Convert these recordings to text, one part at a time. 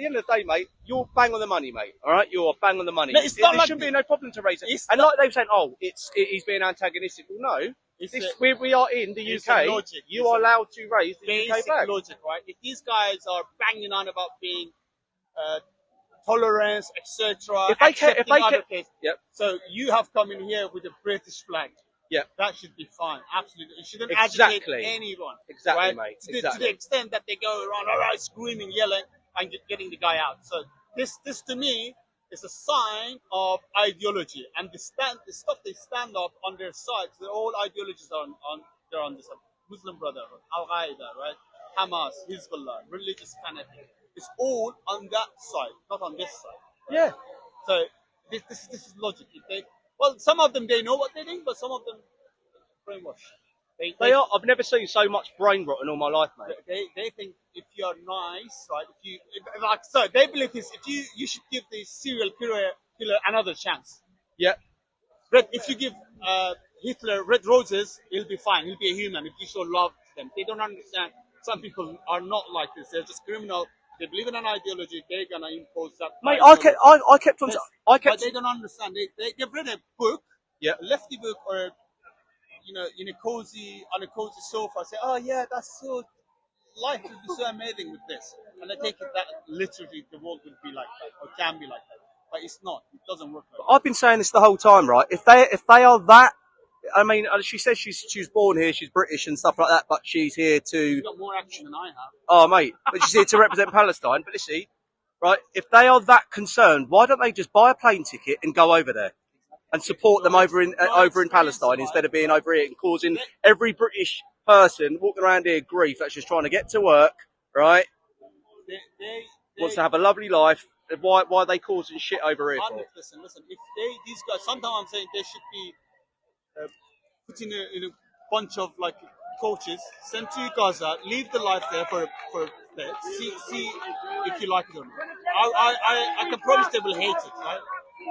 the end of the day, mate, you're bang on the money, mate. All right, you're bang on the money. No, it's not there like shouldn't be no problem to raise it. And not, like they were saying, oh, he's being antagonistic. Well, no. We are in the UK. Logic. You are allowed to raise the UK flag. Logic, right? If these guys are banging on about being tolerance, etc., yep. So you have come in here with a British flag. Yeah, that should be fine. Absolutely, it shouldn't agitate anyone. Exactly, right? mate. To the extent that they go around, all right, screaming, yelling, and getting the guy out. So this to me is a sign of ideology, and the stuff they stand up on their sides. They're all ideologies they're on this Muslim Brotherhood, Al Qaeda, right? Hamas, Hezbollah, religious fanatic. It's all on that side, not on this side. Right? Yeah. So this is logic. Well, some of them, they know what they're doing, but some of them brainwashed. They are. I've never seen so much brain rot in all my life, mate. They think if you're nice, right? So they believe this. If you should give the serial killer another chance. Yeah. If you give Hitler red roses, he'll be fine. He'll be a human if you show love to them. They don't understand. Some people are not like this. They're just criminal. They believe in an ideology. They're gonna impose that. Mate, I kept on. But they don't understand. They've read a book. Yeah. A lefty book, or on a cozy sofa. Say, oh yeah, that's so. Life would be so amazing with this, and I take it that literally the world would be like that, or can be like that. But it's not. It doesn't work like that. I've been saying this the whole time, right? If they are that. I mean, she says she was born here, she's British and stuff like that, but she's here to... You've got more action than I have. Oh, mate, but she's here to represent Palestine. But listen, right, if they are that concerned, why don't they just buy a plane ticket and go over there and support them over in Palestine instead of being over here and causing every British person walking around here grief that's just trying to get to work, right? Wants to have a lovely life. Why are they causing shit over here for? Listen, if these guys, sometimes I'm saying they should be put in a bunch of like coaches, sent to Gaza, leave the life there for a bit, see if you like it or not. I can promise they will hate it, right?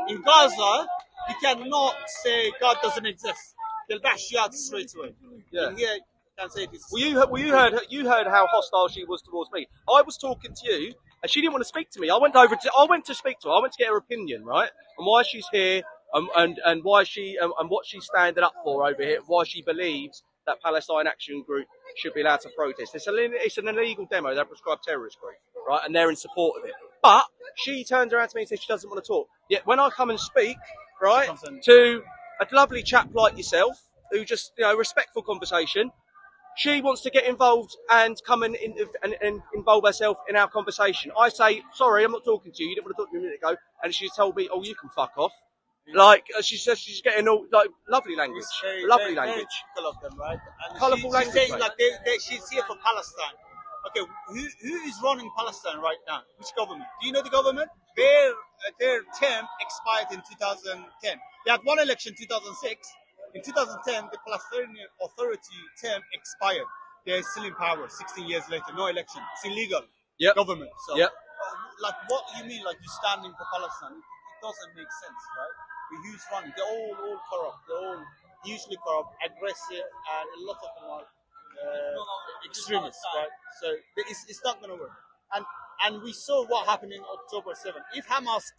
In Gaza, you cannot say God doesn't exist. They'll bash you out straight away. Yeah. And here, you can say this. Well, you heard how hostile she was towards me. I was talking to you, and she didn't want to speak to me. I went to speak to her. I went to get her opinion, right, and why she's here. And why she and what she's standing up for over here, why she believes that Palestine Action Group should be allowed to protest. It's an illegal demo, they're a prescribed terrorist group, right? And they're in support of it. But she turns around to me and says she doesn't want to talk. Yet when I come and speak, right, to a lovely chap like yourself, who just, respectful conversation, she wants to get involved and come and involve herself in our conversation. I say, sorry, I'm not talking to you. You didn't want to talk to me a minute ago. And she told me, oh, you can fuck off. Like she says, she's getting all like lovely language, lovely language. Very of them, right? And colourful language. She's saying like she's here for Palestine. Okay, who is running Palestine right now? Which government? Do you know the government? Their term expired in 2010. They had one election in 2006. In 2010, the Palestinian Authority term expired. They're still in power. 16 years later, no election. It's illegal. Yep. Government. So, yep. Like, what you mean? Like you're standing for Palestine? It doesn't make sense, right? Who's running? They're all corrupt. They're all usually corrupt, aggressive, and a lot of them are extremists, right? So it's not going to work. And we saw what happened in October 7th. If Hamas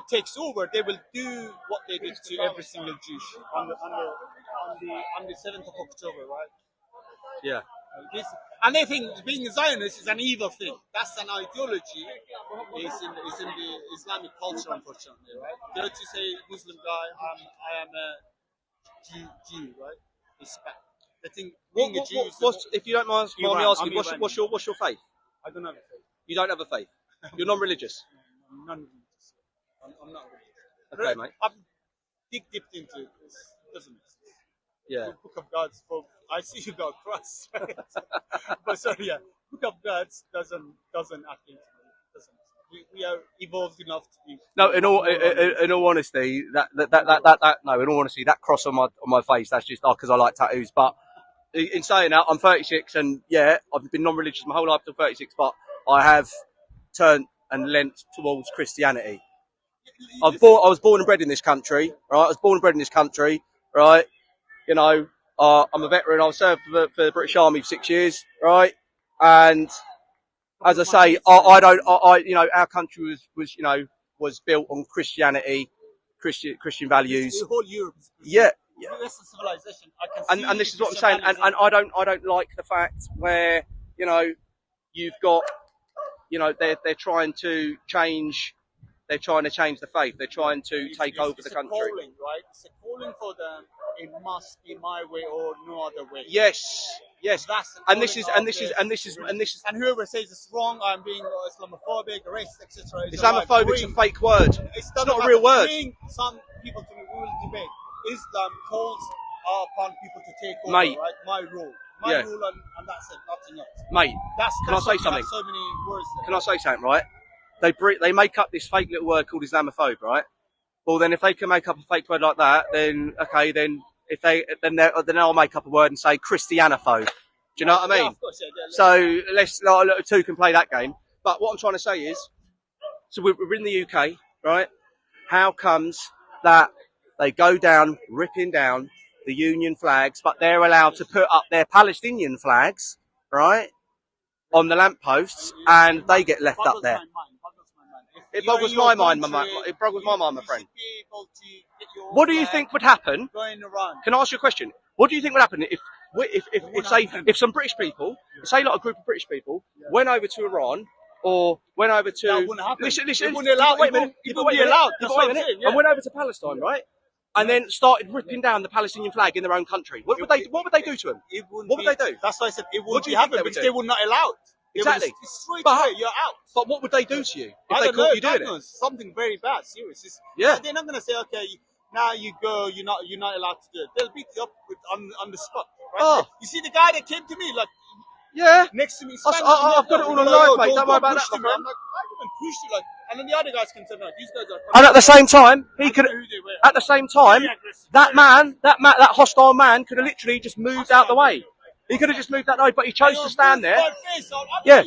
takes over, they will do what they did to every single Jew on the 7th of October, right? Yeah. And they think being a Zionist is an evil thing. That's an ideology. It's in the Islamic culture, unfortunately, right? They're to say Muslim guy, I am a Jew, right? It's bad. They think being a Jew is if you don't mind me asking, what's your faith? I don't have a faith. You don't have a faith? You're non-religious? I'm non-religious. I'm not religious. Okay, mate. I'm dipped into it. It doesn't make sense. Yeah. The Book of Gods. I see you got cross. But sorry, yeah. Book of Gods doesn't act into it. We are evolved enough to be. No, in all honesty, that cross on my face, that's just because I like tattoos. But in saying that, I'm 36, and yeah, I've been non-religious my whole life till 36, but I have turned and leant towards Christianity. I was born and bred in this country, right? You know, I'm a veteran. I served for the British Army for 6 years, right? And as I say, I don't, you know, our country was, you know, was built on Christianity, Christian values. The whole Europe is Yeah. Western civilization. I can see And this is what I'm saying. And I don't like the fact where, you know, you've got, you know, they're trying to change. They're trying to change the faith. They're trying to take over the country. It's a calling, right? It's a calling for them. It must be my way or no other way. Yes, yes. And this is and whoever says it's wrong, I'm being Islamophobic, racist, etc. Islamophobic is a fake word. It's not a real word. Some people to me, we will debate. Islam calls upon people to take over, Mate. right? My rule. My rule, and that's it, nothing else. Mate, can I say something? So many words there. Can I say something, right? They make up this fake little word called Islamophobe, right? Well, then if they can make up a fake word like that, then okay, then then I'll make up a word and say Christianophobe. Do you know what I mean? Yeah, of course, So let's two can play that game. But what I'm trying to say is, so we're in the UK, right? How comes that they go down, ripping down the Union flags, but they're allowed to put up their Palestinian flags, right, on the lampposts, and they get left up there? It boggles my mind, my friend. What do you think would happen? Can I ask you a question? What do you think would happen if some British people, say like a group of British people, went over to Iran or went over to listen, it wouldn't allow, wait a minute, it wouldn't be allowed. And went over to Palestine, right? And then started ripping down the Palestinian flag in their own country. What would they do to them? What would they do? That's why I said it wouldn't happen because they would not allow it. Exactly. Straight away, you're out. But what would they do to you if I they don't know, caught you doing it? Something very bad, serious. Yeah. They're not going to say, okay, now you go, you're not allowed to do it. They'll beat you up on the spot. Right? Oh. You see the guy that came to me, like, yeah, next to me, I've got it all on live, mate. Don't worry about that, my friend. I'm like, I even pushed you, like, and then the other guys can say, no, these guys are. And at the same time, that hostile man could have literally just moved out the way. He could have just moved that way, but he chose to stand there. Yeah,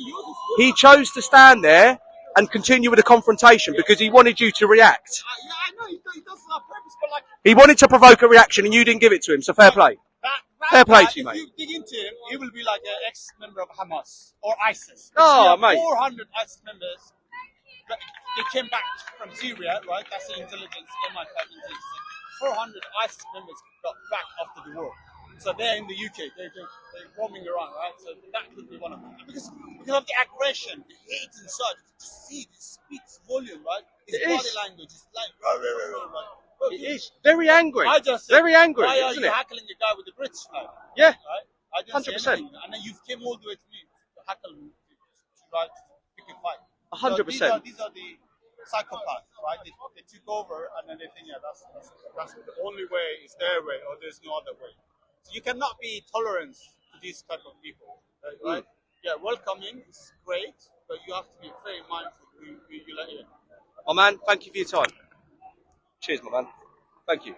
he chose to stand there and continue with the confrontation because he wanted you to react. Yeah, I know he does it on purpose, but like he wanted to provoke a reaction and you didn't give it to him. So fair play. Fair play to you, mate. If you dig into him, he will be like an ex-member of Hamas or ISIS. Oh, mate. 400 ISIS members. They came back from Syria, right? That's the intelligence, MI5 intelligence. 400 ISIS members got back after the war. So they're in the UK. They're roaming around, right? So that could be one of them. Because of the aggression, the hate inside, just see, it speaks volume, right? His body language is like, right? It is very angry. I just said, very angry. Why are isn't you it? hackling the guy with the British flag? Yeah. Right? I didn't 100%. say anything. And then you've came all the way to me to hackle me to pick a fight. 100%. These are the psychopaths, right? They took over and then they think, yeah, that's the only way is their way or there's no other way. So you cannot be tolerant to these type of people, right? Yeah, welcoming is great, but you have to be very mindful who you let in. My man, thank you for your time. Cheers, my man. Thank you.